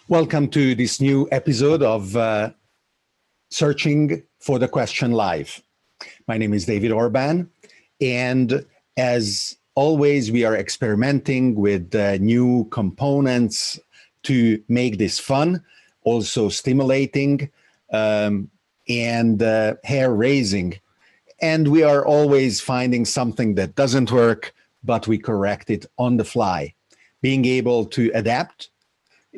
Welcome to this new episode of Searching for the Question Live. My name is David Orban, and as always, we are experimenting with new components to make this fun, also stimulating, and hair-raising. And we are always finding something that doesn't work, but we correct it on the fly. Being able to adapt,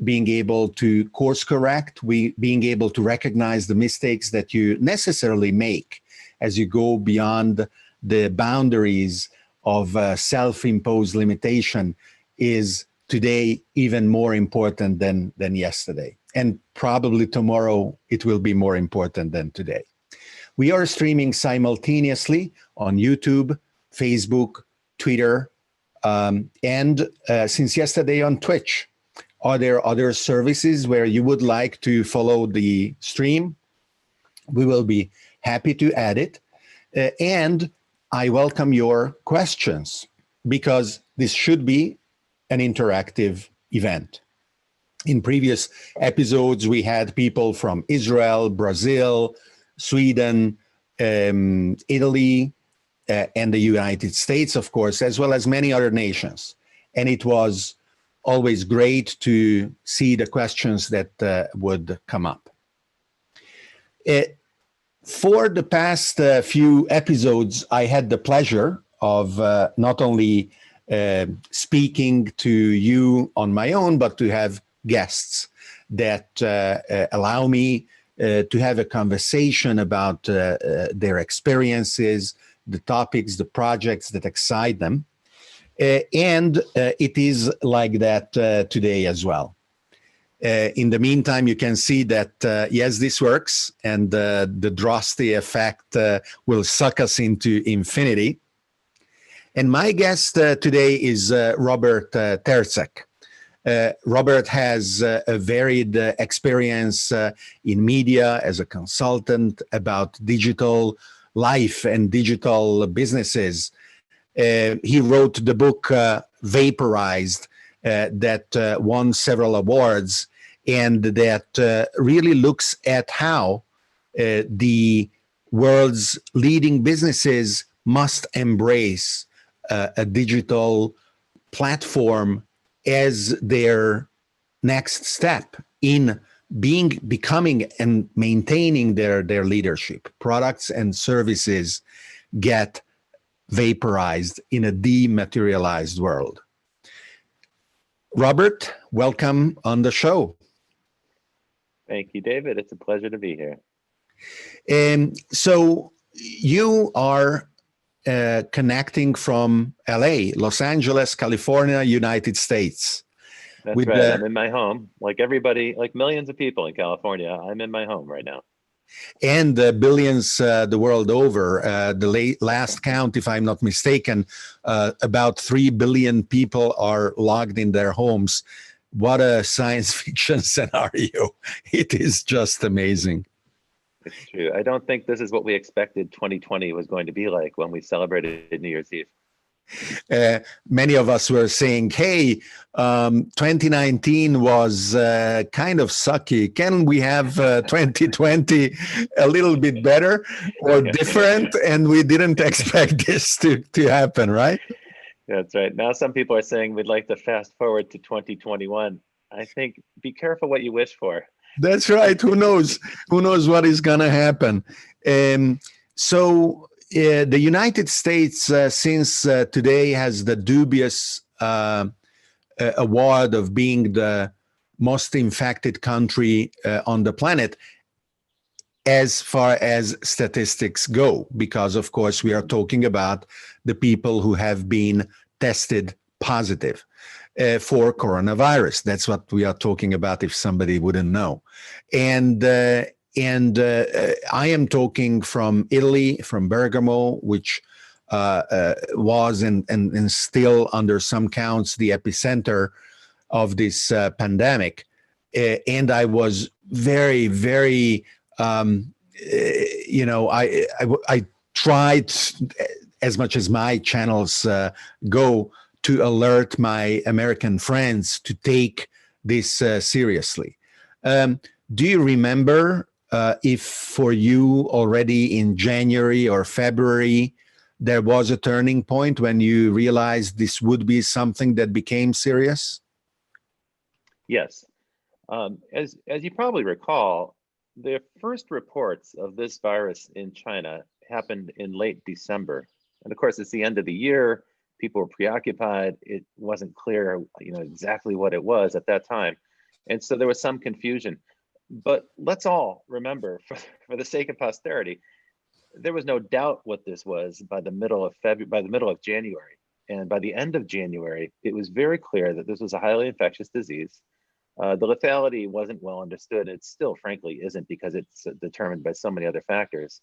being able to course correct, being able to recognize the mistakes that you necessarily make as you go beyond the boundaries of self-imposed limitation is today even more important than yesterday. And probably tomorrow it will be more important than today. We are streaming simultaneously on YouTube, Facebook, Twitter, and since yesterday on Twitch. Are there other services where you would like to follow the stream? We will be happy to add it. And I welcome your questions because this should be an interactive event. In previous episodes, we had people from Israel, Brazil, Sweden, Italy, and the United States, of course, as well as many other nations. And it was always great to see the questions that would come up. For the past few episodes, I had the pleasure of not only speaking to you on my own, but to have guests that allow me to have a conversation about their experiences, the topics, the projects that excite them. And it is like that today as well. In the meantime, you can see that, yes, this works, and the Drosty effect will suck us into infinity. And my guest today is Robert Tercek. Robert has a varied experience in media as a consultant about digital life and digital businesses. He wrote the book Vaporized that won several awards and that really looks at how the world's leading businesses must embrace a digital platform as their next step in becoming and maintaining their leadership. Products and services get vaporized in a dematerialized world. Robert, welcome on the show. Thank you, David. It's a pleasure to be here. So you are connecting from LA, Los Angeles, California, United States. That's right. I'm in my home. Like everybody, like millions of people in California, I'm in my home right now. And billions the world over. The last count, if I'm not mistaken, about 3 billion people are logged in their homes. What a science fiction scenario. It is just amazing. It's true. I don't think this is what we expected 2020 was going to be like when we celebrated New Year's Eve. Many of us were saying, hey, 2019 was kind of sucky. Can we have 2020 a little bit better or different? And we didn't expect this to happen, right? That's right. Now some people are saying we'd like to fast forward to 2021. I think be careful what you wish for. That's right. Who knows? Who knows what is going to happen? So the United States, since today has the dubious award of being the most infected country on the planet, as far as statistics go, because of course we are talking about the people who have been tested positive for coronavirus. That's what we are talking about, if somebody wouldn't know. And I am talking from Italy, from Bergamo, which was and still under some counts the epicenter of this pandemic. And I was very, very, I tried as much as my channels go to alert my American friends to take this seriously. Do you remember if for you already in January or February, there was a turning point when you realized this would be something that became serious? Yes. As you probably recall, the first reports of this virus in China happened in late December. And of course, it's the end of the year. People were preoccupied. It wasn't clear, exactly what it was at that time. And so there was some confusion. But let's all remember, for the sake of posterity, there was no doubt what this was by the middle of January. And by the end of January, it was very clear that this was a highly infectious disease. The lethality wasn't well understood. It still, frankly, isn't, because it's determined by so many other factors.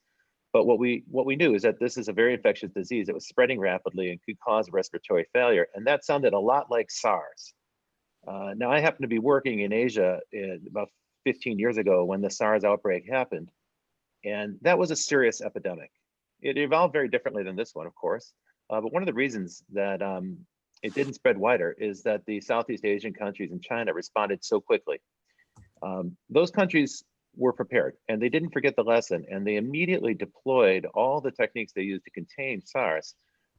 But what we knew is that this is a very infectious disease. It was spreading rapidly and could cause respiratory failure. And that sounded a lot like SARS. Now, I happen to be working in Asia about 15 years ago when the SARS outbreak happened. And that was a serious epidemic. It evolved very differently than this one, of course. But one of the reasons that it didn't spread wider is that the Southeast Asian countries and China responded so quickly. Those countries were prepared, and they didn't forget the lesson, and they immediately deployed all the techniques they used to contain SARS.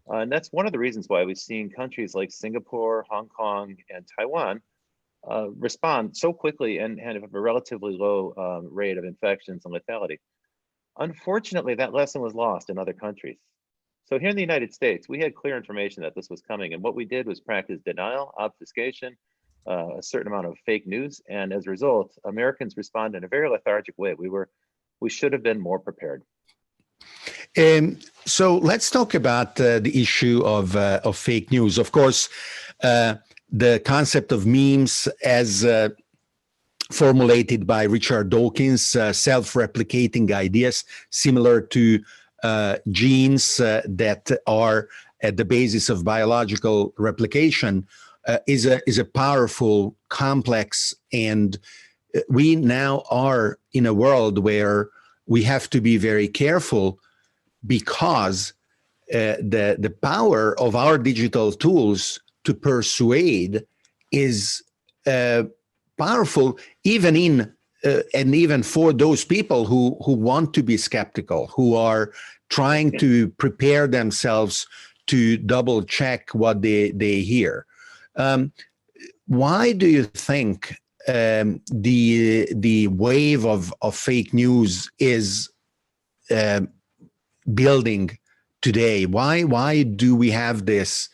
And that's one of the reasons why we've seen countries like Singapore, Hong Kong, and Taiwan respond so quickly and have a relatively low rate of infections and lethality. Unfortunately, that lesson was lost in other countries. So here in the United States, we had clear information that this was coming. And what we did was practice denial, obfuscation, a certain amount of fake news. And as a result, Americans responded in a very lethargic way. We should have been more prepared. So let's talk about the issue of fake news. Of course, the concept of memes as formulated by Richard Dawkins, self-replicating ideas similar to genes that are at the basis of biological replication is a powerful, complex, and we now are in a world where we have to be very careful, because the power of our digital tools to persuade is powerful, even in and even for those people who want to be skeptical, who are trying to prepare themselves to double check what they hear. Why do you think the wave of fake news is building today? Why do we have this,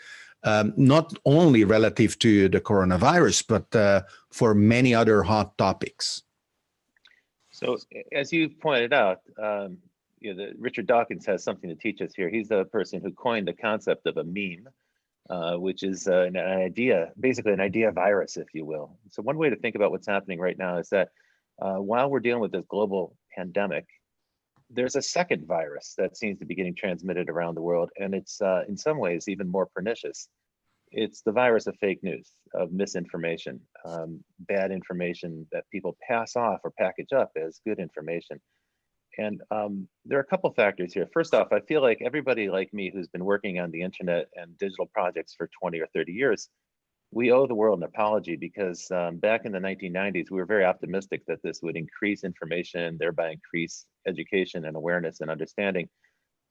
not only relative to the coronavirus, but for many other hot topics? So, as you pointed out, Richard Dawkins has something to teach us here. He's the person who coined the concept of a meme, which is an idea, basically an idea virus, if you will. So one way to think about what's happening right now is that while we're dealing with this global pandemic, there's a second virus that seems to be getting transmitted around the world, and it's in some ways even more pernicious. It's the virus of fake news, of misinformation, bad information that people pass off or package up as good information. And there are a couple factors here. First off, I feel like everybody like me who's been working on the internet and digital projects for 20 or 30 years, we owe the world an apology, because back in the 1990s, we were very optimistic that this would increase information, thereby increase education and awareness and understanding.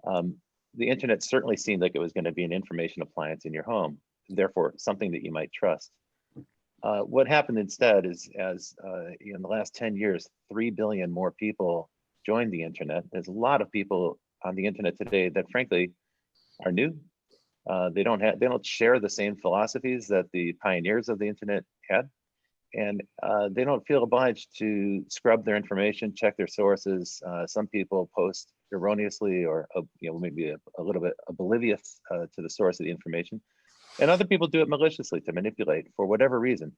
The internet certainly seemed like it was going to be an information appliance in your home, therefore something that you might trust. What happened instead is, as in the last 10 years, 3 billion more people joined the internet. There's a lot of people on the internet today that frankly are new. They don't share the same philosophies that the pioneers of the internet had, and they don't feel obliged to scrub their information, check their sources. Some people post erroneously, or maybe a little bit oblivious to the source of the information, and other people do it maliciously to manipulate for whatever reason.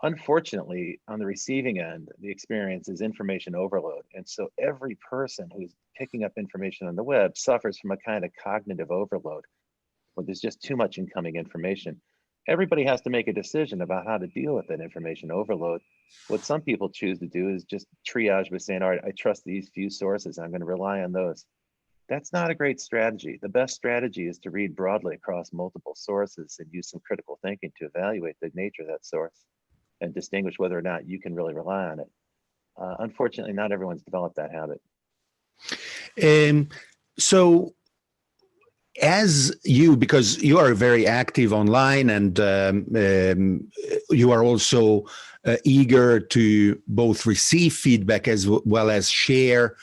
Unfortunately, on the receiving end, the experience is information overload. And so every person who's picking up information on the web suffers from a kind of cognitive overload, where there's just too much incoming information. Everybody has to make a decision about how to deal with that information overload. What some people choose to do is just triage by saying, all right, I trust these few sources, I'm going to rely on those. That's not a great strategy. The best strategy is to read broadly across multiple sources and use some critical thinking to evaluate the nature of that source. and distinguish whether or not you can really rely on it. Unfortunately, not everyone's developed that habit. So as you, because you are very active online and you are also eager to both receive feedback as well as share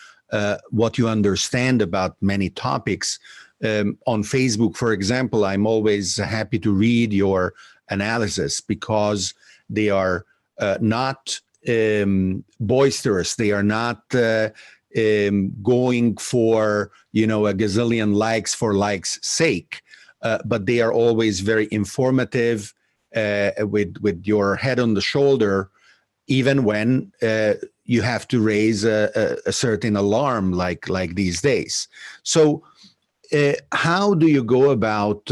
what you understand about many topics. On Facebook, for example, I'm always happy to read your analysis because they are not boisterous. They are not going for, you know, a gazillion likes for likes' sake, but they are always very informative, with your head on the shoulder, even when you have to raise a certain alarm like these days. So how do you go about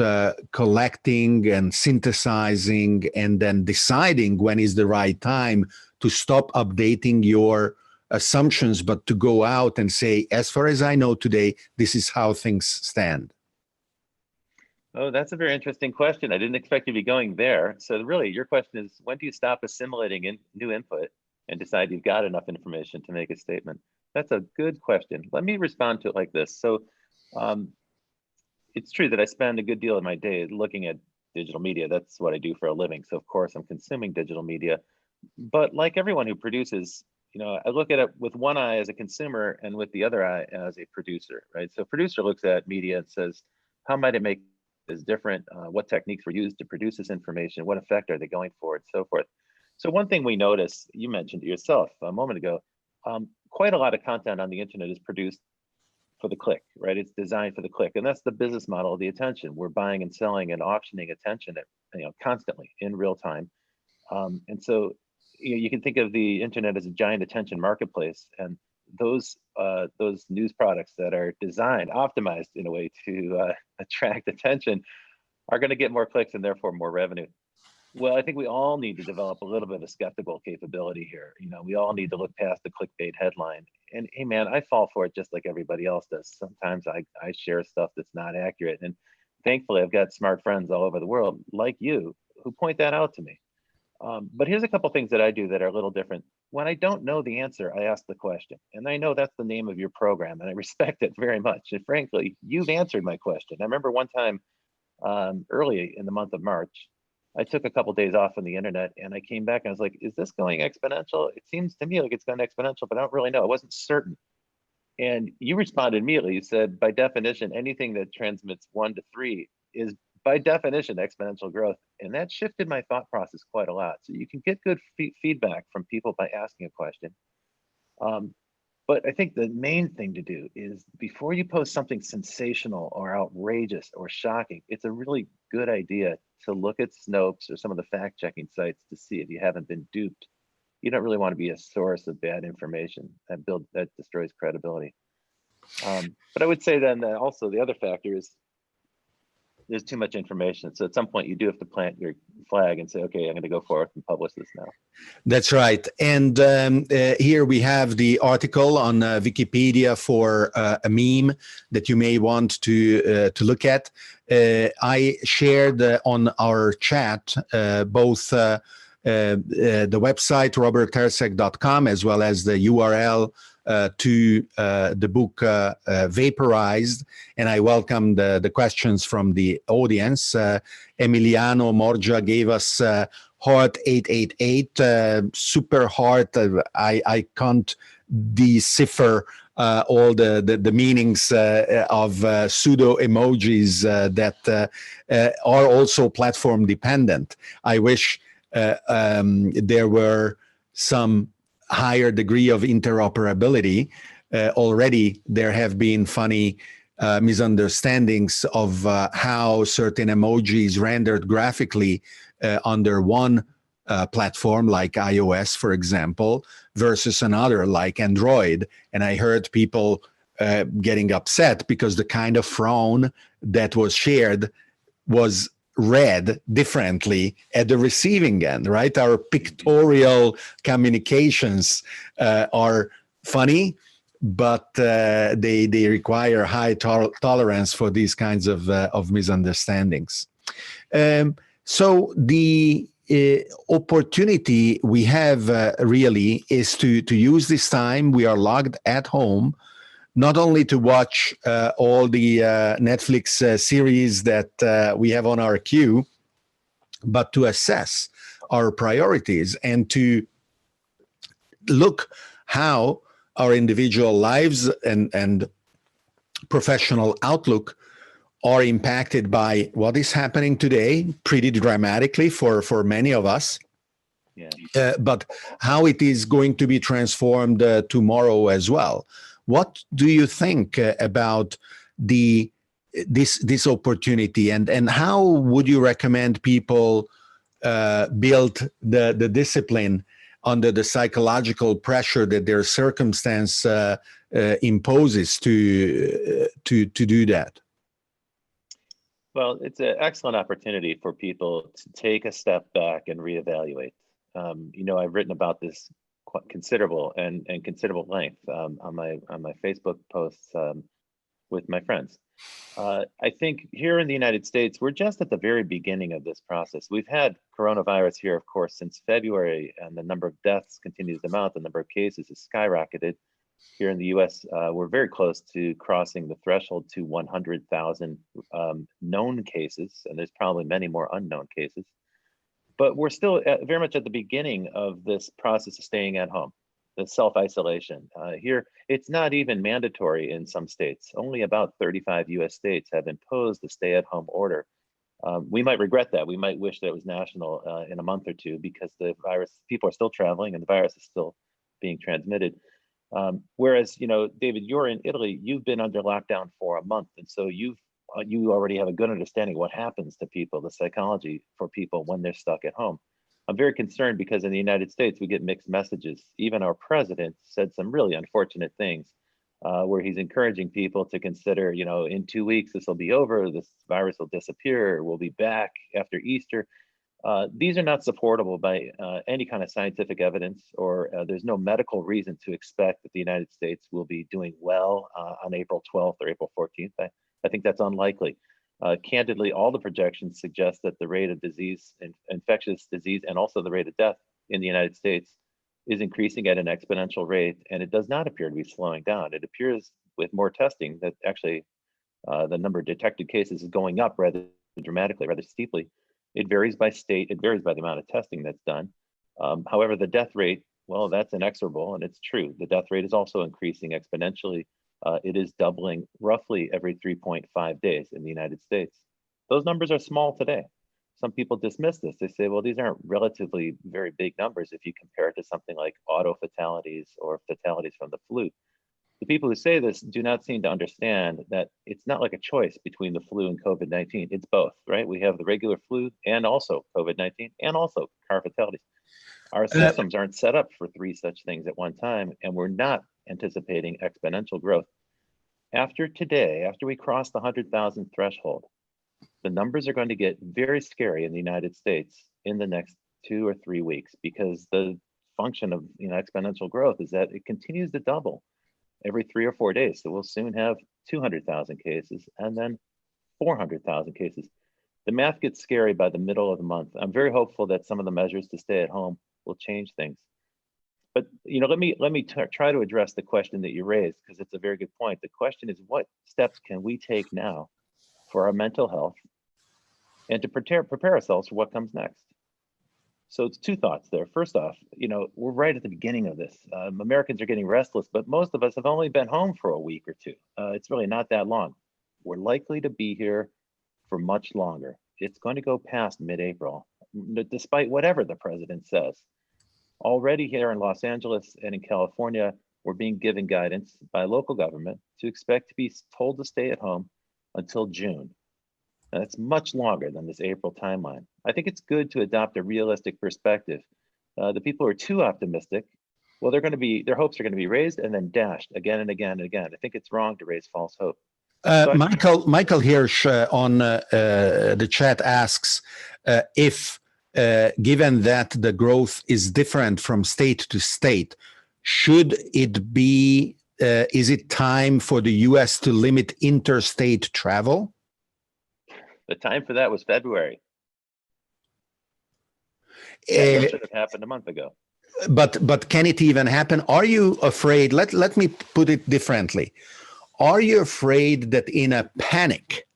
collecting and synthesizing and then deciding when is the right time to stop updating your assumptions, but to go out and say, as far as I know today, this is how things stand? Oh, that's a very interesting question. I didn't expect you to be going there. So really, your question is, when do you stop assimilating new input and decide you've got enough information to make a statement? That's a good question. Let me respond to it like this. So it's true that I spend a good deal of my day looking at digital media. That's what I do for a living. So of course I'm consuming digital media, but like everyone who produces, you know, I look at it with one eye as a consumer and with the other eye as a producer, right? So a producer looks at media and says, how might it make this different? What techniques were used to produce this information? What effect are they going for, and so forth. So one thing we notice, you mentioned it yourself a moment ago, quite a lot of content on the internet is produced for the click, right? It's designed for the click, and that's the business model of the attention. We're buying and selling and auctioning attention, you know, constantly in real time, and so you can think of the internet as a giant attention marketplace, and those news products that are designed, optimized in a way to attract attention, are going to get more clicks and therefore more revenue. Well, I think we all need to develop a little bit of a skeptical capability here. You know, we all need to look past the clickbait headline. And hey, man, I fall for it just like everybody else does. Sometimes I share stuff that's not accurate. And thankfully, I've got smart friends all over the world like you who point that out to me. But here's a couple things that I do that are a little different. When I don't know the answer, I ask the question. And I know that's the name of your program, and I respect it very much. And frankly, you've answered my question. I remember one time early in the month of March, I took a couple of days off on the internet and I came back and I was like, is this going exponential? It seems to me like it's going exponential, but I don't really know. I wasn't certain. And you responded immediately. You said, by definition, anything that transmits 1 to 3 is by definition exponential growth. And that shifted my thought process quite a lot. So you can get good feedback from people by asking a question. But I think the main thing to do is, before you post something sensational or outrageous or shocking, it's a really good idea to look at Snopes or some of the fact-checking sites to see if you haven't been duped. You don't really want to be a source of bad information. That destroys credibility. But I would say then that also the other factor is there's too much information. So at some point you do have to plant your flag and say, okay, I'm going to go forth and publish this now. That's right. And here we have the article on Wikipedia for a meme that you may want to look at. I shared on our chat both the website roberttercek.com as well as the URL to the book Vaporized, and I welcome the questions from the audience. Emiliano Morgia gave us heart 888, super heart. I can't decipher all the meanings of pseudo emojis that are also platform dependent. I wish there were some higher degree of interoperability. Already there have been funny misunderstandings of how certain emojis rendered graphically under one platform like iOS, for example, versus another like Android. And I heard people getting upset because the kind of frown that was shared was read differently at the receiving end, right? Our pictorial communications are funny, but they require high tolerance for these kinds of misunderstandings. So opportunity we have really is to use this time we are logged at home, not only to watch all the Netflix series that we have on our queue, but to assess our priorities and to look how our individual lives and professional outlook are impacted by what is happening today, pretty dramatically for many of us. Yeah. But how it is going to be transformed tomorrow as well. What do you think about this opportunity, and how would you recommend people build the discipline under the psychological pressure that their circumstance imposes to do that? Well, it's an excellent opportunity for people to take a step back and reevaluate. I've written about this quite considerable and considerable length on my Facebook posts with my friends. I think here in the United States, we're just at the very beginning of this process. We've had coronavirus here, of course, since February, and the number of deaths continues to mount. The number of cases has skyrocketed. Here in the US, we're very close to crossing the threshold to 100,000 known cases, and there's probably many more unknown cases. But we're still very much at the beginning of this process of staying at home, the self-isolation. Here, it's not even mandatory in some states. Only about 35 US states have imposed the stay-at-home order. We might regret that. We might wish that it was national in a month or two, because the virus, people are still traveling and the virus is still being transmitted. Whereas, David, you're in Italy, you've been under lockdown for a month. And so you already have a good understanding of what happens to people, the psychology for people when they're stuck at home. I'm very concerned because in the United States, we get mixed messages. Even our president said some really unfortunate things where he's encouraging people to consider, in 2 weeks, this will be over, this virus will disappear, we'll be back after Easter. These are not supportable by any kind of scientific evidence, or there's no medical reason to expect that the United States will be doing well on April 12th or April 14th. I think that's unlikely. Candidly, all the projections suggest that the rate of disease, infectious disease, and also the rate of death in the United States is increasing at an exponential rate, and it does not appear to be slowing down. It appears with more testing that actually the number of detected cases is going up rather dramatically, rather steeply. It varies by state, it varies by the amount of testing that's done. However, the death rate, well, that's inexorable, and it's true. The death rate is also increasing exponentially. It is doubling roughly every 3.5 days in the United States. Those numbers are small today. Some people dismiss this. They say, well, these aren't relatively very big numbers if you compare it to something like auto fatalities or fatalities from the flu. The people who say this do not seem to understand that it's not like a choice between the flu and COVID-19. It's both, right? We have the regular flu and also COVID-19 and also car fatalities. Our systems aren't set up for three such things at one time, and we're not anticipating exponential growth. After today, after we cross the 100,000 threshold, the numbers are going to get very scary in the United States in the next 2 or 3 weeks, because the function of exponential growth is that it continues to double every 3 or 4 days. So we'll soon have 200,000 cases and then 400,000 cases. The math gets scary by the middle of the month. I'm very hopeful that some of the measures to stay at home will change things. But let me try to address the question that you raised, because it's a very good point. The question is, what steps can we take now for our mental health and to prepare ourselves for what comes next? So it's two thoughts there. First off, we're right at the beginning of this. Americans are getting restless, but most of us have only been home for a week or two. It's really not that long. We're likely to be here for much longer. It's going to go past mid-April, despite whatever the president says. Already here in Los Angeles and in California, we're being given guidance by local government to expect to be told to stay at home until June. Now, that's much longer than this April timeline. I think it's good to adopt a realistic perspective. The people who are too optimistic, well, their hopes are going to be raised and then dashed again and again and again. I think it's wrong to raise false hope. Michael Hirsch on the chat asks if, given that the growth is different from state to state, should it be, is it time for the US to limit interstate travel? The time for that was February. That should have happened a month ago. But can it even happen? Are you afraid? Let me put it differently. Are you afraid that in a panic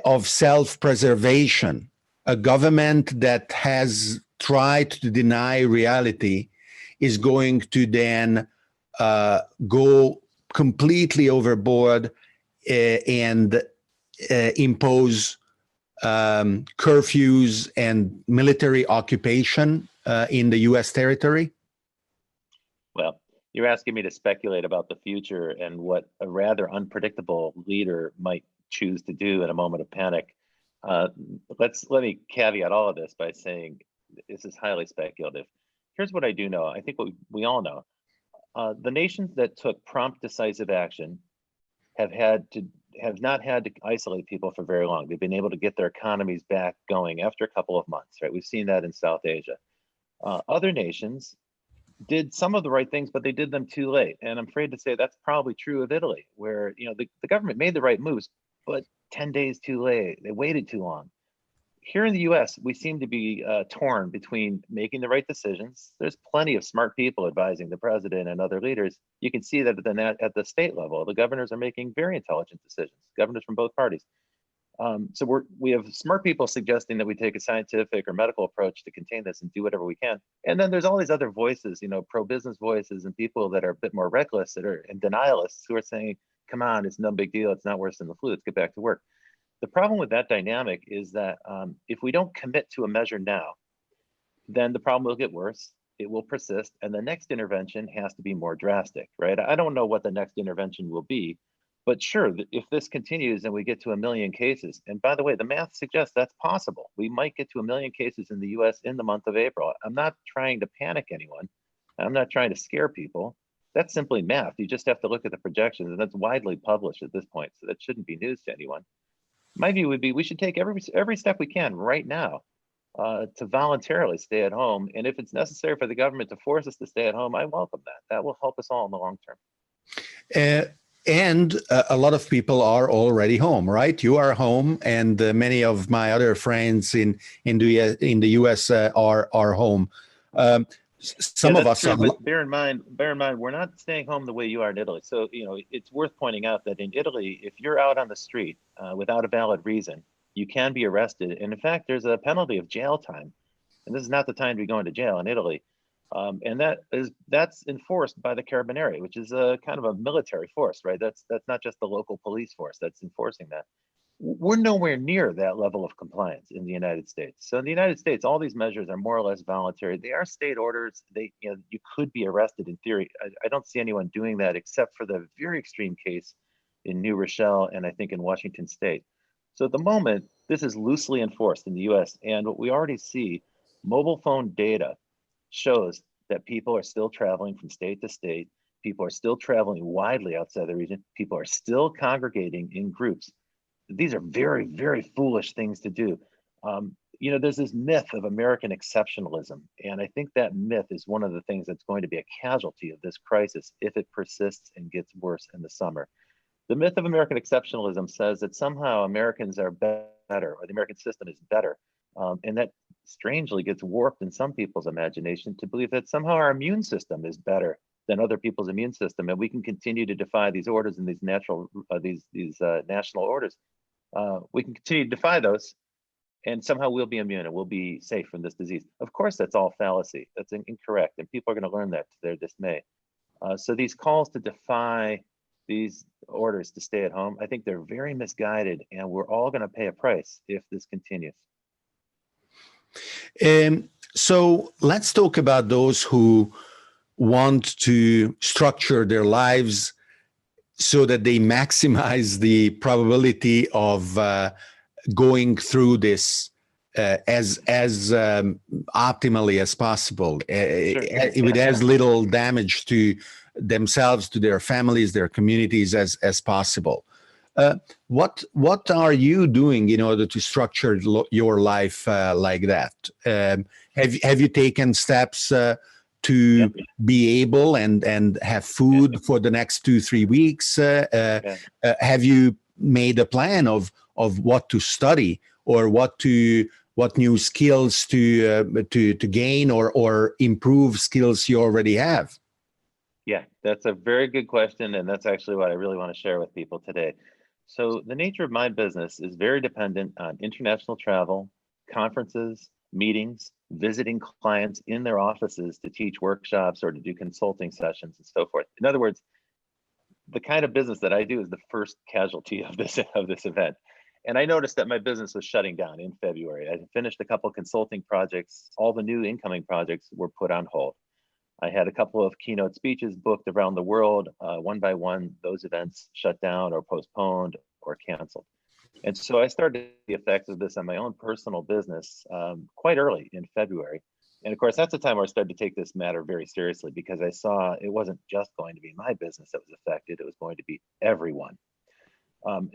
of self-preservation, a government that has tried to deny reality is going to then go completely overboard and impose curfews and military occupation in the U.S. territory? Well, you're asking me to speculate about the future and what a rather unpredictable leader might choose to do in a moment of panic. Let me caveat all of this by saying this is highly speculative. Here's what I do know. I think what we all know. The nations that took prompt, decisive action have not had to isolate people for very long. They've been able to get their economies back going after a couple of months, right? We've seen that in South Asia. Other nations did some of the right things, but they did them too late. And I'm afraid to say that's probably true of Italy, where the government made the right moves, but 10 days too late. They waited too long. Here in the US, we seem to be torn between making the right decisions. There's plenty of smart people advising the president and other leaders. You can see that at the state level, the governors are making very intelligent decisions, governors from both parties. So we have smart people suggesting that we take a scientific or medical approach to contain this and do whatever we can. And then there's all these other voices, pro-business voices and people that are a bit more reckless and denialists who are saying, come on, it's no big deal. It's not worse than the flu. Let's get back to work. The problem with that dynamic is that if we don't commit to a measure now, then the problem will get worse. It will persist. And the next intervention has to be more drastic, right? I don't know what the next intervention will be. But sure, if this continues and we get to 1 million cases, and by the way, the math suggests that's possible. We might get to 1 million cases in the US in the month of April. I'm not trying to panic anyone. I'm not trying to scare people. That's simply math. You just have to look at the projections, and that's widely published at this point. So that shouldn't be news to anyone. My view would be we should take every step we can right now to voluntarily stay at home. And if it's necessary for the government to force us to stay at home, I welcome that. That will help us all in the long term. And a lot of people are already home, right? You are home, and many of my other friends in the US are home. Some of us true, but bear in mind, we're not staying home the way you are in Italy. So it's worth pointing out that in Italy, if you're out on the street without a valid reason, you can be arrested. And in fact, there's a penalty of jail time. And this is not the time to be going to jail in Italy. And that's enforced by the Carabinieri, which is a kind of a military force, right? That's not just the local police force that's enforcing that. We're nowhere near that level of compliance in the United States. So in the United States, all these measures are more or less voluntary. They are state orders. You could be arrested in theory. I don't see anyone doing that except for the very extreme case in New Rochelle and I think in Washington State. So at the moment, this is loosely enforced in the US. And what we already see, mobile phone data shows that people are still traveling from state to state. People are still traveling widely outside the region. People are still congregating in groups. These are very, very foolish things to do. There's this myth of American exceptionalism. And I think that myth is one of the things that's going to be a casualty of this crisis if it persists and gets worse in the summer. The myth of American exceptionalism says that somehow Americans are better, or the American system is better. And that strangely gets warped in some people's imagination to believe that somehow our immune system is better than other people's immune system, and we can continue to defy these orders and these national orders. We can continue to defy those, and somehow we'll be immune and we'll be safe from this disease. Of course, that's all fallacy. That's incorrect, and people are going to learn that to their dismay. So these calls to defy these orders to stay at home, I think they're very misguided, and we're all going to pay a price if this continues. So let's talk about those who want to structure their lives so that they maximize the probability of going through this as optimally as possible, with as little damage to themselves, to their families, their communities as possible. What are you doing in order to structure your life like that? Have you taken steps to be able and have food for the next 2-3 weeks? Have you made a plan of what to study or what new skills to gain or improve skills you already have? Yeah, that's a very good question, and that's actually what I really want to share with people today. So the nature of my business is very dependent on international travel, conferences, meetings, visiting clients in their offices to teach workshops or to do consulting sessions and so forth. In other words, the kind of business that I do is the first casualty of this event. And I noticed that my business was shutting down in February. I finished a couple of consulting projects. All the new incoming projects were put on hold. I had a couple of keynote speeches booked around the world. One by one, those events shut down or postponed or canceled. And so I started the effects of this on my own personal business quite early in February. And of course, that's the time where I started to take this matter very seriously, because I saw it wasn't just going to be my business that was affected, it was going to be everyone.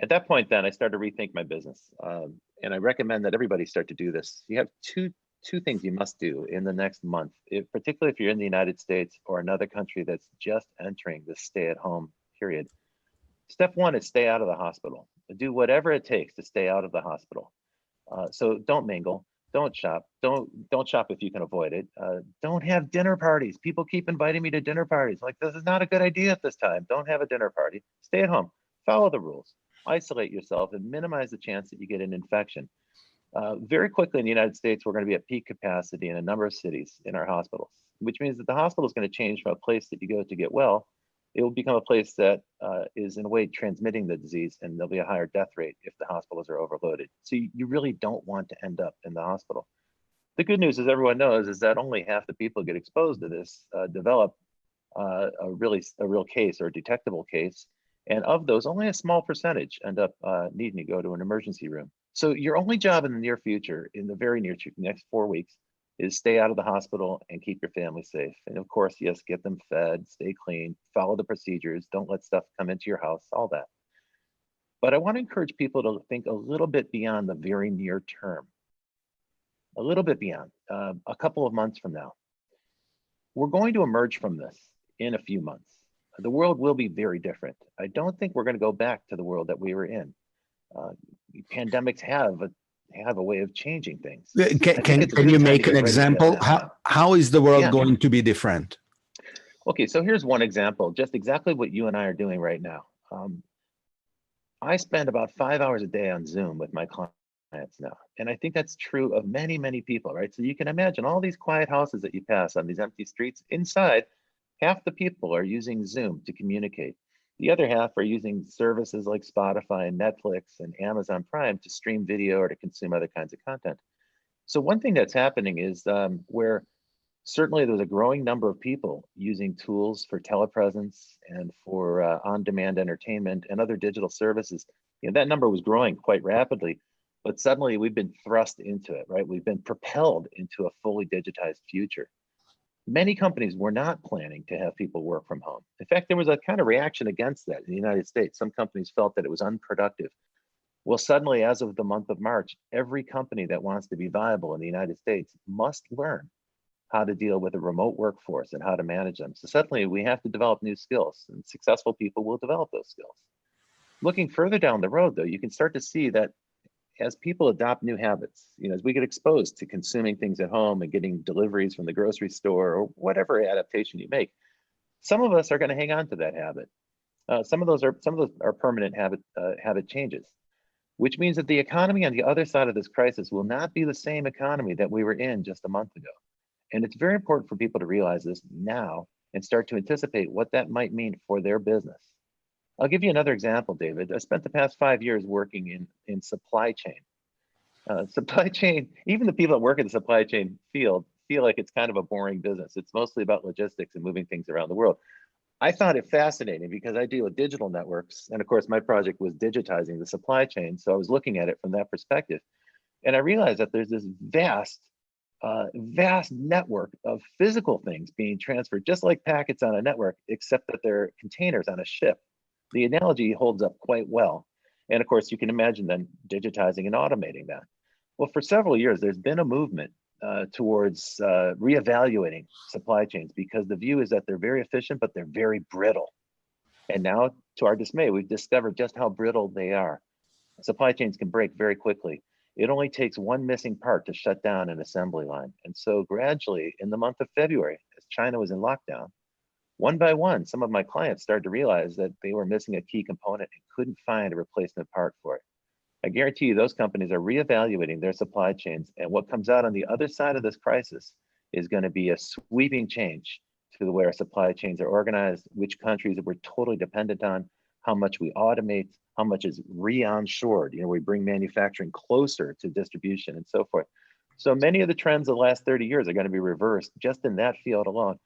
At that point, then I started to rethink my business. And I recommend that everybody start to do this. You have two things you must do in the next month, particularly if you're in the United States or another country that's just entering the stay-at-home period. Step one is stay out of the hospital. Do whatever it takes to stay out of the hospital. So don't mingle, don't shop, don't shop if you can avoid it. Don't have dinner parties. People keep inviting me to dinner parties. Like, this is not a good idea at this time. Don't have a dinner party. Stay at home. Follow the rules. Isolate yourself and minimize the chance that you get an infection. Very quickly in the United States, we're going to be at peak capacity in a number of cities in our hospitals, which means that the hospital is going to change from a place that you go to get well. It will become a place that is in a way transmitting the disease, and there'll be a higher death rate if the hospitals are overloaded. So you really don't want to end up in the hospital. The good news, as everyone knows, is that only half the people get exposed to this develop a real case or a detectable case. And of those, only a small percentage end up needing to go to an emergency room. So your only job in the near future, in the very near next 4 weeks, is stay out of the hospital and keep your family safe. And of course, yes, get them fed, stay clean, follow the procedures, don't let stuff come into your house, all that. But I want to encourage people to think a little bit beyond the very near term, a little bit beyond, a couple of months from now. We're going to emerge from this in a few months. The world will be very different. I don't think we're going to go back to the world that we were in. Pandemics have a way of changing things. Can you make an example? How is the world going to be different? Okay, so here's one example, just exactly what you and I are doing right now. I spend about 5 hours a day on Zoom with my clients now. And I think that's true of many, many people, right? So you can imagine all these quiet houses that you pass on these empty streets. Inside, half the people are using Zoom to communicate. The other half are using services like Spotify and Netflix and Amazon Prime to stream video or to consume other kinds of content. So one thing that's happening is where certainly there's a growing number of people using tools for telepresence and for on-demand entertainment and other digital services. You know, that number was growing quite rapidly, but suddenly we've been thrust into it, right? We've been propelled into a fully digitized future. Many companies were not planning to have people work from home. In fact, there was a kind of reaction against that in the United States. Some companies felt that it was unproductive. Well, suddenly, as of the month of March, every company that wants to be viable in the United States must learn how to deal with a remote workforce and how to manage them. So suddenly we have to develop new skills, and successful people will develop those skills. Looking further down the road, though, you can start to see that as people adopt new habits, you know, as we get exposed to consuming things at home and getting deliveries from the grocery store or whatever adaptation you make, some of us are going to hang on to that habit. Some of those are permanent habit changes, which means that the economy on the other side of this crisis will not be the same economy that we were in just a month ago. And it's very important for people to realize this now and start to anticipate what that might mean for their business. I'll give you another example, David. I spent the past 5 years working in supply chain. Supply chain, even the people that work in the supply chain field feel like it's kind of a boring business. It's mostly about logistics and moving things around the world. I found it fascinating because I deal with digital networks. And of course, my project was digitizing the supply chain. So I was looking at it from that perspective. And I realized that there's this vast network of physical things being transferred, just like packets on a network, except that they're containers on a ship. The analogy holds up quite well. And of course, you can imagine then digitizing and automating that. Well, for several years, there's been a movement towards reevaluating supply chains because the view is that they're very efficient, but they're very brittle. And now, to our dismay, we've discovered just how brittle they are. Supply chains can break very quickly. It only takes one missing part to shut down an assembly line. And so gradually in the month of February, as China was in lockdown, one by one, some of my clients started to realize that they were missing a key component and couldn't find a replacement part for it. I guarantee you those companies are reevaluating their supply chains, and what comes out on the other side of this crisis is going to be a sweeping change to the way our supply chains are organized, which countries that we're totally dependent on, how much we automate, how much is re-onshored. We bring manufacturing closer to distribution and so forth. So many of the trends of the last 30 years are going to be reversed just in that field alone.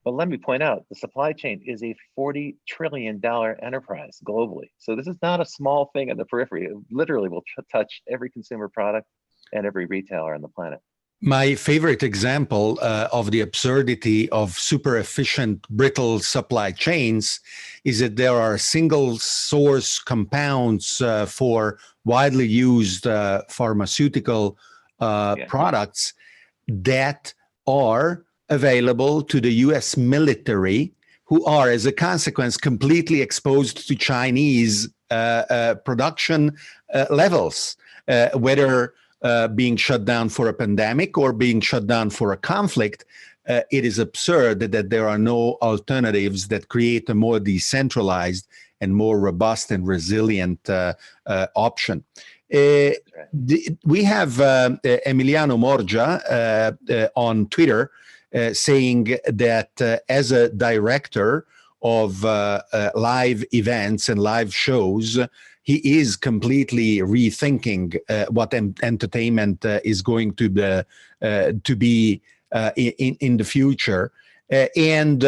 But let me point out, the supply chain is a $40 trillion enterprise globally. So this is not a small thing in the periphery. It literally will touch every consumer product and every retailer on the planet. My favorite example of the absurdity of super efficient, brittle supply chains is that there are single source compounds for widely used pharmaceutical products that are available to the US military, who are, as a consequence, completely exposed to Chinese production levels, whether being shut down for a pandemic or being shut down for a conflict. It is absurd that there are no alternatives that create a more decentralized and more robust and resilient option. We have Emiliano Morgia on Twitter saying that as a director of live events and live shows, he is completely rethinking what entertainment is going to be in the future. And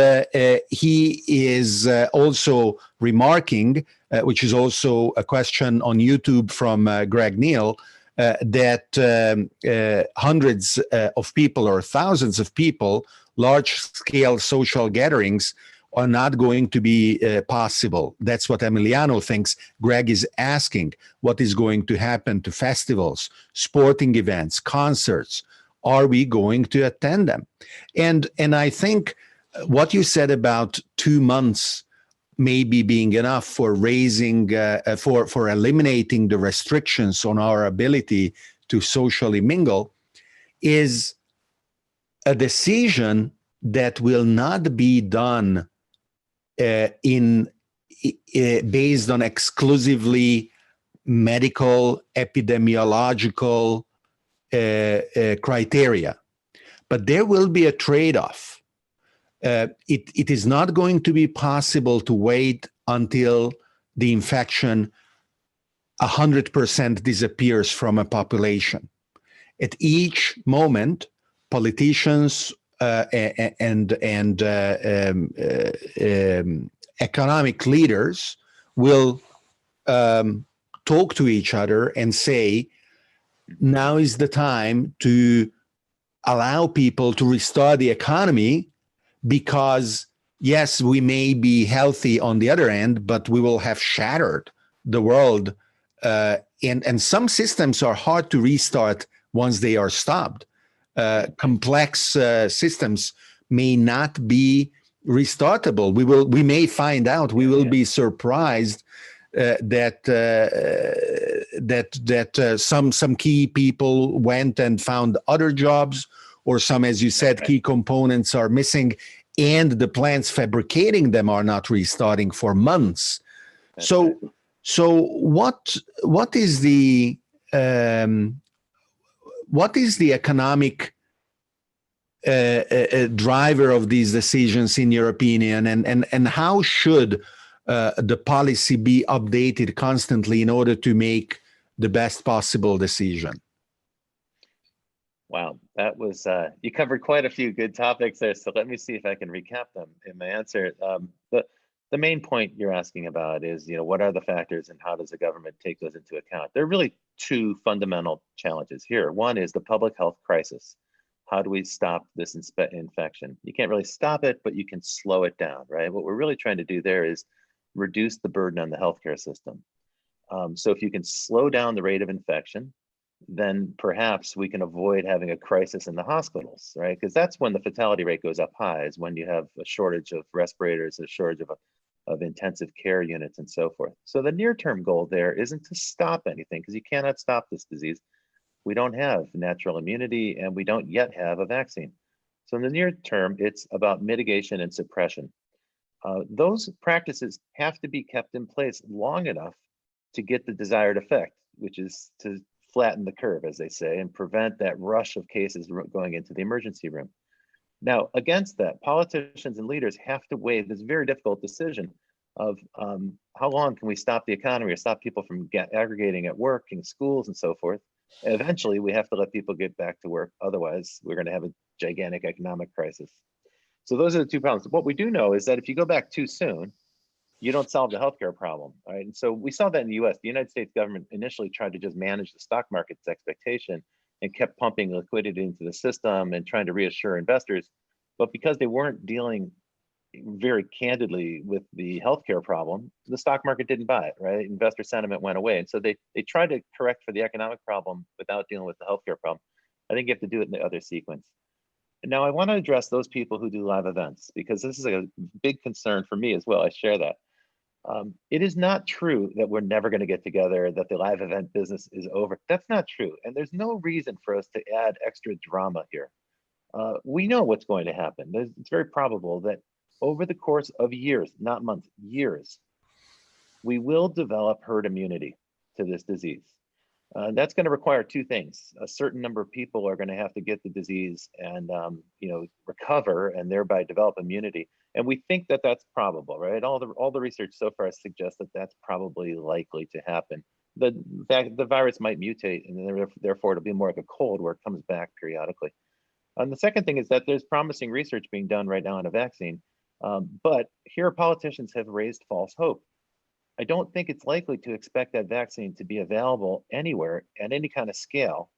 he is also remarking, which is also a question on YouTube from Greg Neal, that hundreds of people or thousands of people, large-scale social gatherings, are not going to be possible. That's what Emiliano thinks. Greg is asking, what is going to happen to festivals, sporting events, concerts? Are we going to attend them? And I think what you said about 2 months maybe being enough for raising, for eliminating the restrictions on our ability to socially mingle is a decision that will not be done based on exclusively medical, epidemiological criteria. But there will be a trade-off. It is not going to be possible to wait until the infection 100% disappears from a population. At each moment, politicians and economic leaders will talk to each other and say, now is the time to allow people to restart the economy, because yes, we may be healthy on the other end, but we will have shattered the world. And some systems are hard to restart once they are stopped. Complex systems may not be restartable. We may find out. We will be surprised that some key people went and found other jobs, or some, as you said, key components are missing, and the plants fabricating them are not restarting for months. So what is the economic driver of these decisions, in your opinion, and how should the policy be updated constantly in order to make the best possible decision? Wow, that was, you covered quite a few good topics there. So let me see if I can recap them in my answer. The main point you're asking about is, what are the factors and how does the government take those into account? There are really two fundamental challenges here. One is the public health crisis. How do we stop this infection? You can't really stop it, but you can slow it down, right? What we're really trying to do there is reduce the burden on the healthcare system. So if you can slow down the rate of infection, then perhaps we can avoid having a crisis in the hospitals, right? Because that's when the fatality rate goes up high, is when you have a shortage of respirators, a shortage of intensive care units and so forth. So the near-term goal there isn't to stop anything, because you cannot stop this disease. we don't have natural immunity, and we don't yet have a vaccine. So in the near term, it's about mitigation and suppression. Those practices have to be kept in place long enough to get the desired effect, which is to flatten the curve, as they say, and prevent that rush of cases going into the emergency room. Now, against that, politicians and leaders have to weigh this very difficult decision of how long can we stop the economy or stop people from aggregating at work and schools and so forth. Eventually, we have to let people get back to work. Otherwise, we're going to have a gigantic economic crisis. So those are the two problems. What we do know is that if you go back too soon, you don't solve the healthcare problem, right? And so we saw that in the US. The United States government initially tried to just manage the stock market's expectation and kept pumping liquidity into the system and trying to reassure investors. But because they weren't dealing very candidly with the healthcare problem, the stock market didn't buy it, right? Investor sentiment went away. And so they tried to correct for the economic problem without dealing with the healthcare problem. I think you have to do it in the other sequence. And now I want to address those people who do live events, because this is a big concern for me as well. I share that. It is not true that we're never going to get together, that the live event business is over. That's not true. And there's no reason for us to add extra drama here. We know what's going to happen. It's very probable that over the course of years, not months, years, we will develop herd immunity to this disease. That's going to require two things. A certain number of people are going to have to get the disease and recover and thereby develop immunity. And we think that that's probable, right? All the research so far suggests that that's probably likely to happen. The virus might mutate, and therefore it'll be more like a cold where it comes back periodically. And the second thing is that there's promising research being done right now on a vaccine, but here politicians have raised false hope. I don't think it's likely to expect that vaccine to be available anywhere at any kind of scale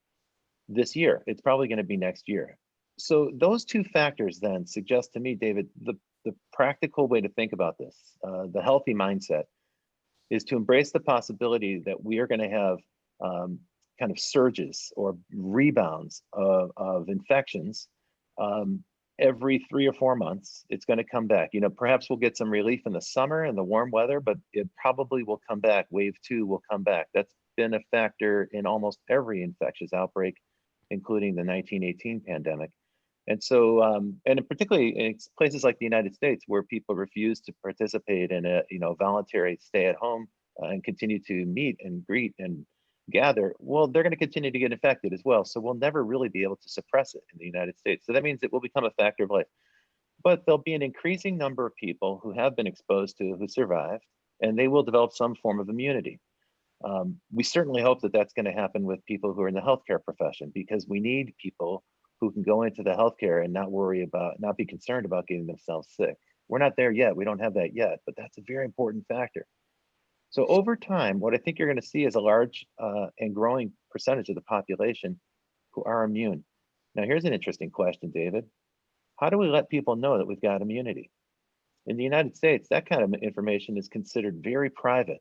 this year. It's probably going to be next year. So those two factors then suggest to me, David, the practical way to think about this, the healthy mindset, is to embrace the possibility that we are going to have kind of surges or rebounds of infections every 3 or 4 months. It's going to come back. Perhaps we'll get some relief in the summer and the warm weather, but it probably will come back. Wave 2 will come back. That's been a factor in almost every infectious outbreak, including the 1918 pandemic. And so, and particularly in places like the United States, where people refuse to participate in a voluntary stay at home and continue to meet and greet and gather, well, they're going to continue to get infected as well. So we'll never really be able to suppress it in the United States. So that means it will become a factor of life. But there'll be an increasing number of people who have been exposed to, who survived, and they will develop some form of immunity. We certainly hope that that's going to happen with people who are in the healthcare profession, because we need people who can go into the healthcare and not be concerned about getting themselves sick. We're not there yet. We don't have that yet, but that's a very important factor. So over time, what I think you're going to see is a large and growing percentage of the population who are immune. Now, here's an interesting question, David. How do we let people know that we've got immunity? In the United States, that kind of information is considered very private.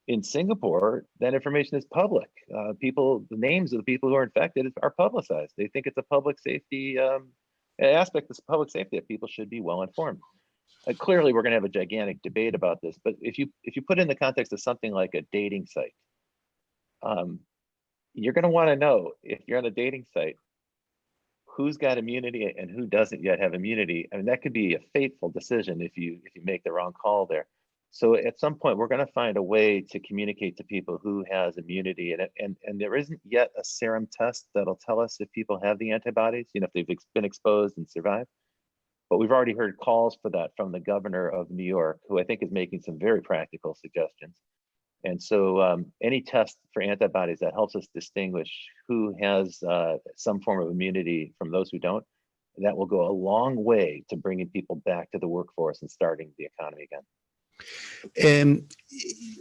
In Singapore, that information is public. The names of the people who are infected are publicized. They think it's a public safety aspect of public safety that people should be well informed. Clearly, we're going to have a gigantic debate about this, but if you put it in the context of something like a dating site, you're going to want to know, if you're on a dating site, who's got immunity and who doesn't yet have immunity. I mean, that could be a fateful decision if you make the wrong call there. So at some point, we're going to find a way to communicate to people who has immunity, and there isn't yet a serum test that'll tell us if people have the antibodies, if they've been exposed and survived. But we've already heard calls for that from the governor of New York, who I think is making some very practical suggestions. And so any test for antibodies that helps us distinguish who has some form of immunity from those who don't, that will go a long way to bringing people back to the workforce and starting the economy again.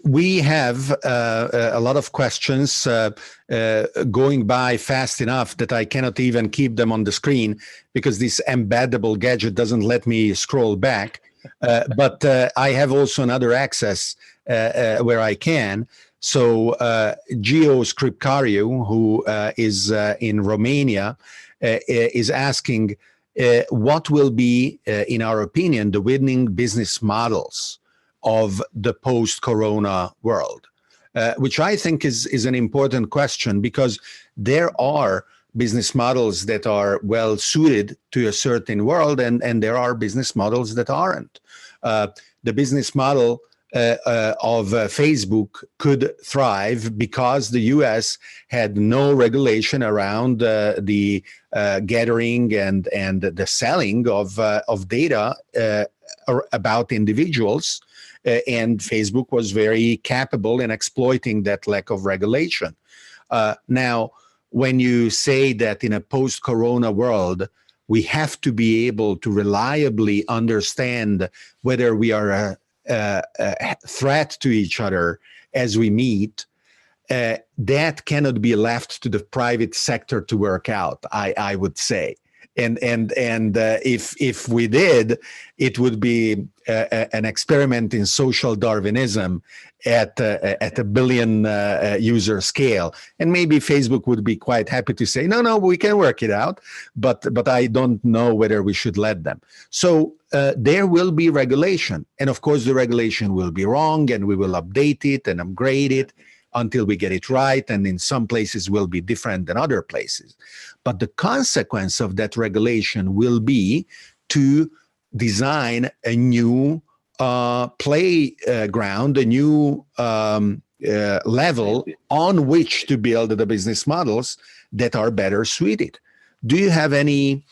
We have a lot of questions going by fast enough that I cannot even keep them on the screen because this embeddable gadget doesn't let me scroll back. But I have also another access where I can. So Gio Scripcariu, who is in Romania, is asking, what will be, in our opinion, the winning business models of the post-corona world? which I think is an important question, because there are business models that are well suited to a certain world, and there are business models that aren't. The business model of Facebook could thrive because the US had no regulation around the gathering and the selling of data about individuals. And Facebook was very capable in exploiting that lack of regulation. Now, when you say that in a post-corona world, we have to be able to reliably understand whether we are a threat to each other as we meet, that cannot be left to the private sector to work out, I would say. And if we did, it would be an experiment in social Darwinism at a billion user scale. And maybe Facebook would be quite happy to say, no, we can work it out, but I don't know whether we should let them. So there will be regulation. And of course, the regulation will be wrong, and we will update it and upgrade it until we get it right. And in some places will be different than other places. But the consequence of that regulation will be to design a new playground, a new level on which to build the business models that are better suited. Do you have any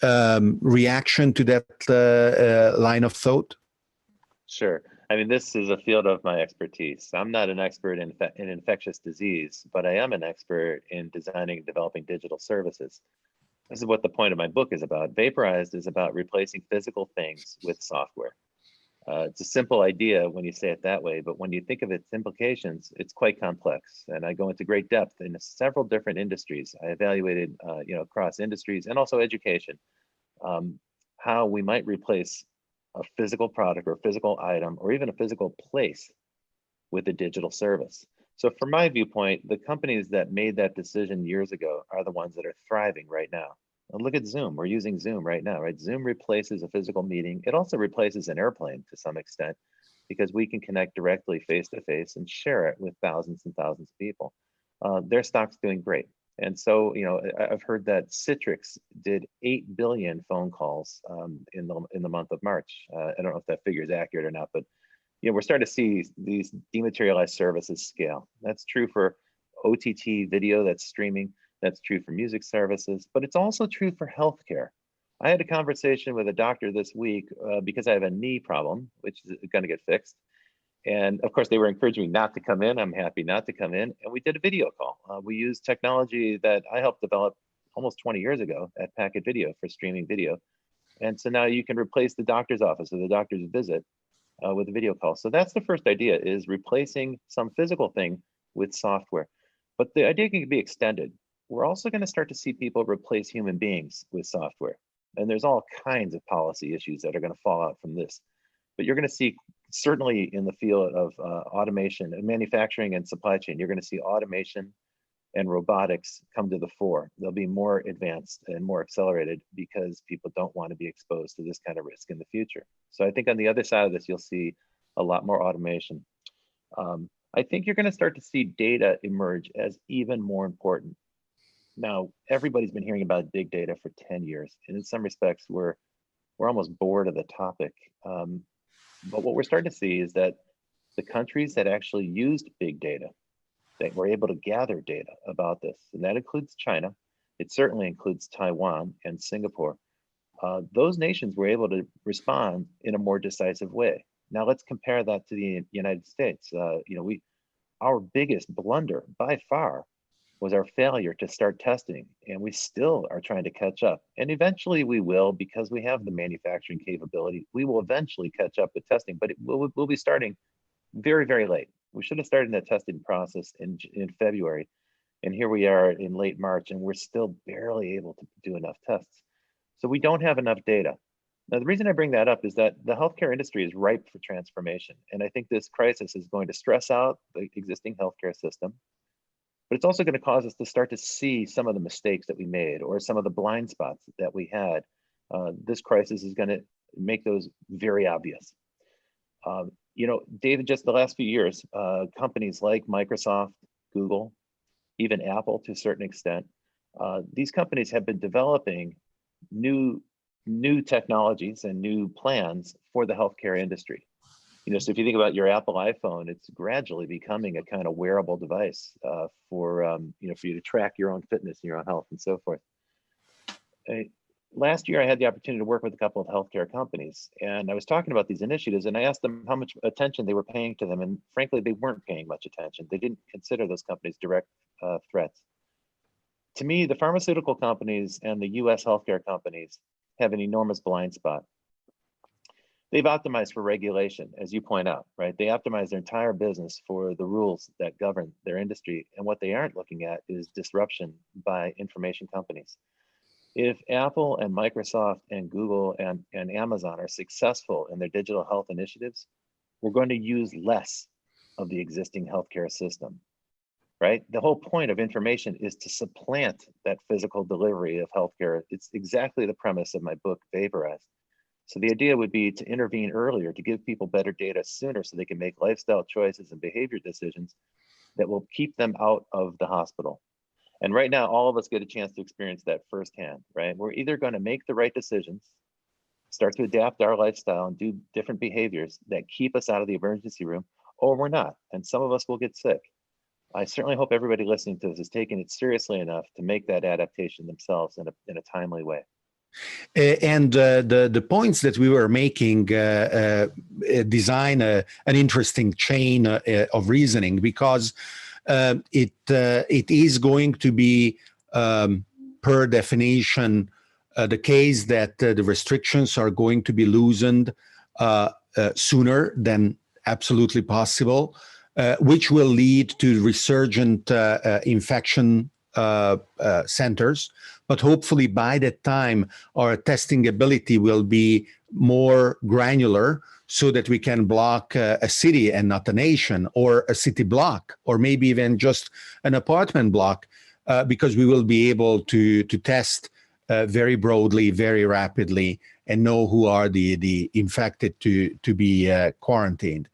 reaction to that line of thought? Sure. I mean, this is a field of my expertise. I'm not an expert in infectious disease, but I am an expert in designing and developing digital services. This is what the point of my book is about. Vaporized is about replacing physical things with software. It's a simple idea when you say it that way, but when you think of its implications, it's quite complex. And I go into great depth in several different industries. I evaluated, across industries and also education, how we might replace a physical product or physical item or even a physical place with a digital service. So from my viewpoint, the companies that made that decision years ago are the ones that are thriving right now. And look at Zoom. We're using Zoom right now, right? Zoom replaces a physical meeting. It also replaces an airplane to some extent, because we can connect directly face to face and share it with thousands and thousands of people. Their stock's doing great. And so, I've heard that Citrix did 8 billion phone calls in the month of March. I don't know if that figure is accurate or not, but we're starting to see these dematerialized services scale. That's true for OTT video that's streaming. That's true for music services, but it's also true for healthcare. I had a conversation with a doctor this week because I have a knee problem, which is going to get fixed. And of course, they were encouraging me not to come in. I'm happy not to come in. And we did a video call. We used technology that I helped develop almost 20 years ago at Packet Video for streaming video. And so now you can replace the doctor's office or the doctor's visit with a video call. So that's the first idea, is replacing some physical thing with software. But the idea can be extended. We're also going to start to see people replace human beings with software. And there's all kinds of policy issues that are going to fall out from this. But you're going to see, certainly in the field of automation and manufacturing and supply chain, you're going to see automation and robotics come to the fore. They'll be more advanced and more accelerated because people don't want to be exposed to this kind of risk in the future. So I think on the other side of this, you'll see a lot more automation. I think you're going to start to see data emerge as even more important. Now, everybody's been hearing about big data for 10 years, and in some respects, we're almost bored of the topic. But what we're starting to see is that the countries that actually used big data, that were able to gather data about this, and that includes China, it certainly includes Taiwan and Singapore, those nations were able to respond in a more decisive way. Now let's compare that to the United States. Our biggest blunder by far was our failure to start testing, and we still are trying to catch up. And eventually we will, because we have the manufacturing capability. We will eventually catch up with testing, but we'll be starting very, very late. We should have started that testing process in February, and here we are in late March, and we're still barely able to do enough tests. So we don't have enough data. Now, the reason I bring that up is that the healthcare industry is ripe for transformation, and I think this crisis is going to stress out the existing healthcare system. But it's also going to cause us to start to see some of the mistakes that we made or some of the blind spots that we had. This crisis is going to make those very obvious. David, just the last few years, companies like Microsoft, Google, even Apple to a certain extent, these companies have been developing new technologies and new plans for the healthcare industry. So if you think about your Apple iPhone, it's gradually becoming a kind of wearable device for you to track your own fitness and your own health and so forth. Last year, I had the opportunity to work with a couple of healthcare companies, and I was talking about these initiatives, and I asked them how much attention they were paying to them, and frankly, they weren't paying much attention. They didn't consider those companies direct threats. To me, the pharmaceutical companies and the US healthcare companies have an enormous blind spot. They've optimized for regulation, as you point out, right? They optimize their entire business for the rules that govern their industry, and what they aren't looking at is disruption by information companies. If Apple and Microsoft and Google and Amazon are successful in their digital health initiatives, we're going to use less of the existing healthcare system, right? The whole point of information is to supplant that physical delivery of healthcare. It's exactly the premise of my book, Vaporized. So the idea would be to intervene earlier, to give people better data sooner so they can make lifestyle choices and behavior decisions that will keep them out of the hospital. And right now, all of us get a chance to experience that firsthand, right? We're either going to make the right decisions, start to adapt our lifestyle and do different behaviors that keep us out of the emergency room, or we're not. And some of us will get sick. I certainly hope everybody listening to this is taking it seriously enough to make that adaptation themselves in a timely way. And the points that we were making design an interesting chain of reasoning, because it is going to be, per definition, the case that the restrictions are going to be loosened sooner than absolutely possible, which will lead to resurgent infection centers. But hopefully by that time, our testing ability will be more granular, so that we can block a city and not a nation, or a city block, or maybe even just an apartment block, because we will be able to test very broadly, very rapidly, and know who are the infected to be quarantined.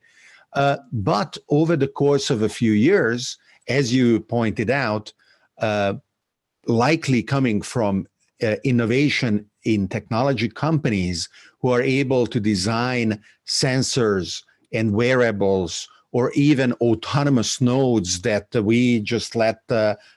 But over the course of a few years, as you pointed out, likely coming from innovation in technology companies who are able to design sensors and wearables, or even autonomous nodes that we just let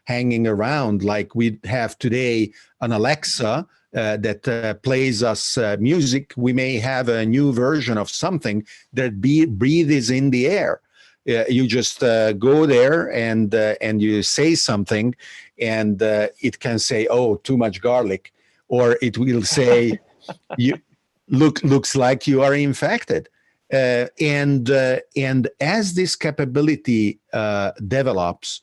hanging around, like we have today an Alexa that plays us music. We may have a new version of something that breathes in the air. You just go there and you say something, and it can say, "Oh, too much garlic," or it will say, "You looks like you are infected." And as this capability develops,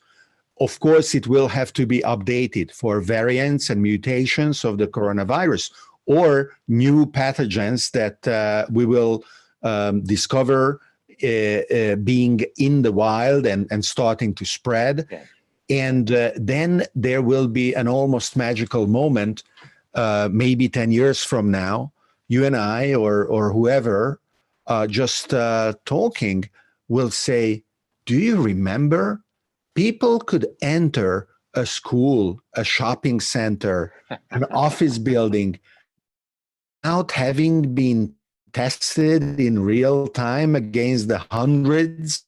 of course, it will have to be updated for variants and mutations of the coronavirus, or new pathogens that we will discover being in the wild and starting to spread. Okay. And then there will be an almost magical moment, maybe 10 years from now, you and I or whoever just talking will say, "Do you remember? People could enter a school, a shopping center, an office building without having been tested in real time against the hundreds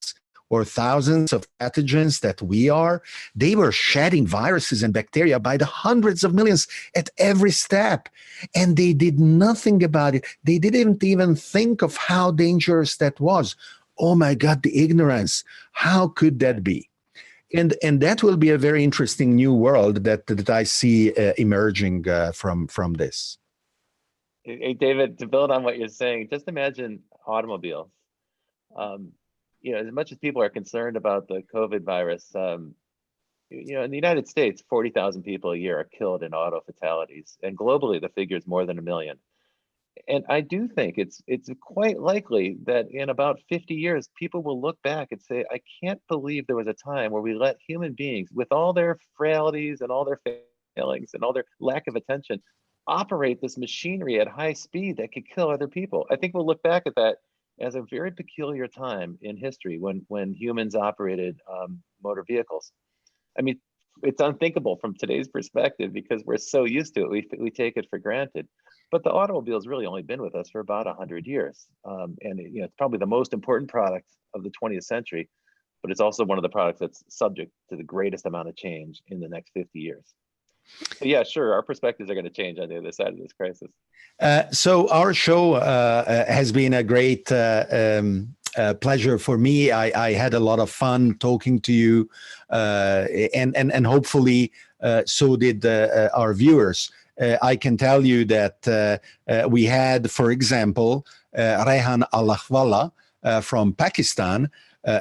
or thousands of pathogens that we are." They were shedding viruses and bacteria by the hundreds of millions at every step, and they did nothing about it. They didn't even think of how dangerous that was. Oh my God, the ignorance. How could that be? And that will be a very interesting new world that I see emerging from this. Hey, David, to build on what you're saying, just imagine automobiles. As much as people are concerned about the COVID virus, in the United States, 40,000 people a year are killed in auto fatalities, and globally the figure is more than 1 million. And I do think it's quite likely that in about 50 years, people will look back and say, "I can't believe there was a time where we let human beings, with all their frailties and all their failings and all their lack of attention, operate this machinery at high speed that could kill other people." I think we'll look back at that as a very peculiar time in history when humans operated motor vehicles. I mean, it's unthinkable from today's perspective because we're so used to it. We take it for granted. But the automobile's really only been with us for about 100 years. And it's probably the most important product of the 20th century, but it's also one of the products that's subject to the greatest amount of change in the next 50 years. So yeah, sure, our perspectives are going to change on the other side of this crisis. So our show has been a great pleasure for me. I had a lot of fun talking to you, and hopefully so did our viewers. I can tell you that we had, for example, Rehan Allahwala from Pakistan,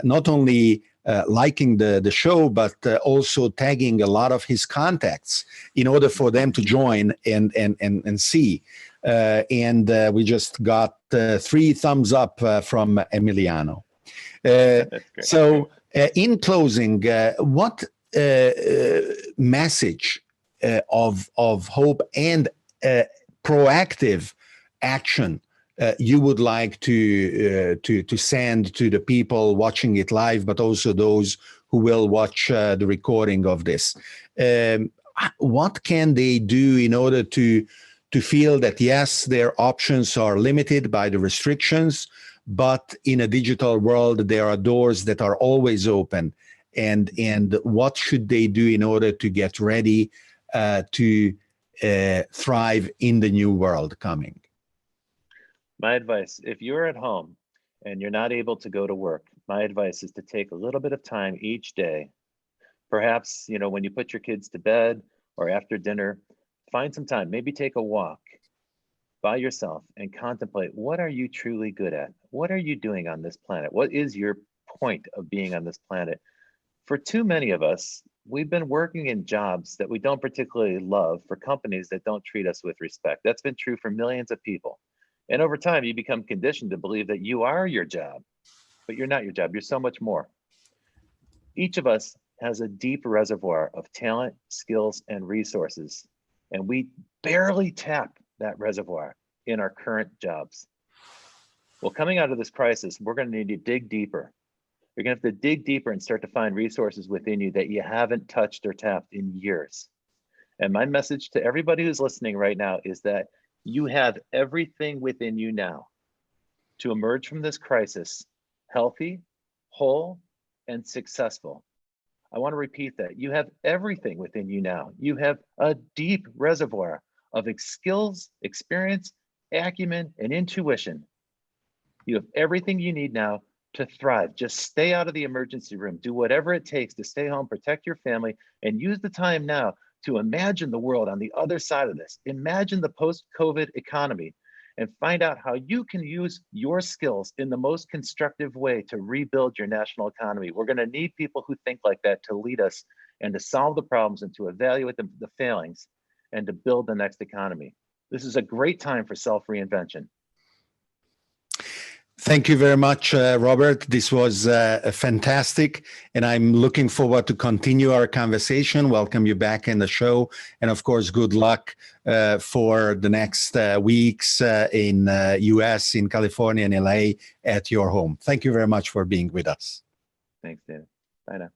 not only liking the show, but also tagging a lot of his contacts in order for them to join and see. And we just got 3 thumbs up from Emiliano. So in closing, what message of hope and proactive action you would like to send to the people watching it live, but also those who will watch the recording of this? What can they do in order to feel that, yes, their options are limited by the restrictions, but in a digital world, there are doors that are always open? And what should they do in order to get ready to thrive in the new world coming? My advice, if you're at home and you're not able to go to work, my advice is to take a little bit of time each day. Perhaps, when you put your kids to bed or after dinner, find some time, maybe take a walk by yourself and contemplate, what are you truly good at? What are you doing on this planet? What is your point of being on this planet? For too many of us, we've been working in jobs that we don't particularly love for companies that don't treat us with respect. That's been true for millions of people. And over time, you become conditioned to believe that you are your job, but you're not your job. You're so much more. Each of us has a deep reservoir of talent, skills, and resources, and we barely tap that reservoir in our current jobs. Well, coming out of this crisis, we're going to need to dig deeper. You're going to have to dig deeper and start to find resources within you that you haven't touched or tapped in years. And my message to everybody who's listening right now is that you have everything within you now to emerge from this crisis healthy, whole, and successful. I want to repeat that. You have everything within you now. You have a deep reservoir of skills, experience, acumen, and intuition. You have everything you need now to thrive. Just stay out of the emergency room. Do whatever it takes to stay home, protect your family, and use the time now to imagine the world on the other side of this. Imagine the post-COVID economy and find out how you can use your skills in the most constructive way to rebuild your national economy. We're going to need people who think like that to lead us and to solve the problems and to evaluate the failings and to build the next economy. This is a great time for self-reinvention. Thank you very much, Robert. This was fantastic, and I'm looking forward to continue our conversation. Welcome you back in the show, and of course, good luck for the next weeks in US, in California, and LA at your home. Thank you very much for being with us. Thanks, David. Bye now.